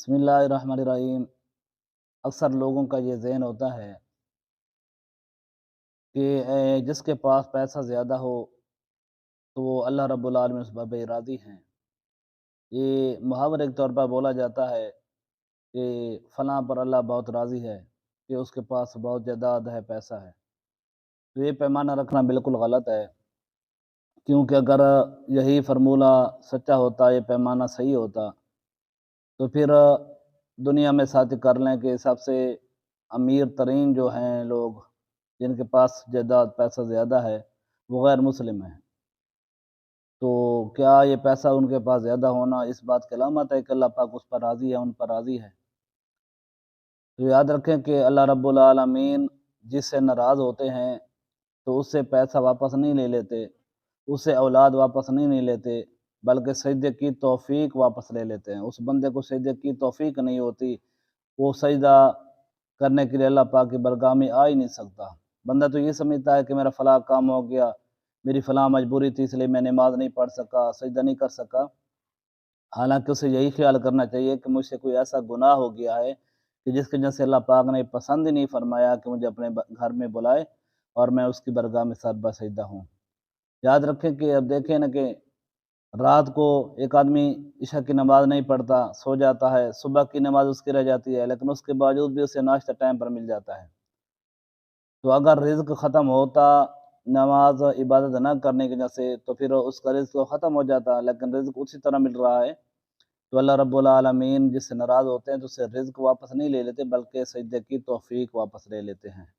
بسم اللہ الرحمن الرحیم۔ اکثر لوگوں کا یہ ذہن ہوتا ہے کہ جس کے پاس پیسہ زیادہ ہو تو وہ اللہ رب العالمین اس پر بے راضی ہیں۔ یہ محاورے کے طور پر بولا جاتا ہے کہ فلاں پر اللہ بہت راضی ہے کہ اس کے پاس بہت جائیداد ہے، پیسہ ہے۔ تو یہ پیمانہ رکھنا بالکل غلط ہے، کیونکہ اگر یہی فرمولہ سچا ہوتا، یہ پیمانہ صحیح ہوتا، تو پھر دنیا میں ساتھ کر لیں کہ سب سے امیر ترین جو ہیں لوگ، جن کے پاس جائیداد پیسہ زیادہ ہے، وہ غیر مسلم ہیں۔ تو کیا یہ پیسہ ان کے پاس زیادہ ہونا اس بات کی علامت ہے کہ اللہ پاک اس پر راضی ہے، ان پر راضی ہے؟ تو یاد رکھیں کہ اللہ رب العالمین جس سے ناراض ہوتے ہیں تو اس سے پیسہ واپس نہیں لے لیتے، اس سے اولاد واپس نہیں لیتے، بلکہ سجدے کی توفیق واپس لے لیتے ہیں۔ اس بندے کو سجدے کی توفیق نہیں ہوتی، وہ سجدہ کرنے کے لیے اللہ پاک کی برگاہ میں آ ہی نہیں سکتا۔ بندہ تو یہ سمجھتا ہے کہ میرا فلاں کام ہو گیا، میری فلاں مجبوری تھی، اس لیے میں نماز نہیں پڑھ سکا، سجدہ نہیں کر سکا۔ حالانکہ اسے یہی خیال کرنا چاہیے کہ مجھ سے کوئی ایسا گناہ ہو گیا ہے کہ جس کی وجہ سے اللہ پاک نے پسند ہی نہیں فرمایا کہ مجھے اپنے گھر میں بلائے اور میں اس کی برگاہ میں سر بہ سجدہ ہوں۔ یاد رکھیں کہ اب دیکھیں نا کہ رات کو ایک آدمی عشاء کی نماز نہیں پڑھتا، سو جاتا ہے، صبح کی نماز اس کی رہ جاتی ہے، لیکن اس کے باوجود بھی اسے ناشتہ ٹائم پر مل جاتا ہے۔ تو اگر رزق ختم ہوتا نماز عبادت نہ کرنے کی وجہ سے، تو پھر اس کا رزق ختم ہو جاتا، لیکن رزق اسی طرح مل رہا ہے۔ تو اللہ رب العالمین جس سے ناراض ہوتے ہیں تو اسے رزق واپس نہیں لے لیتے، بلکہ سجدے کی توفیق واپس لے لیتے ہیں۔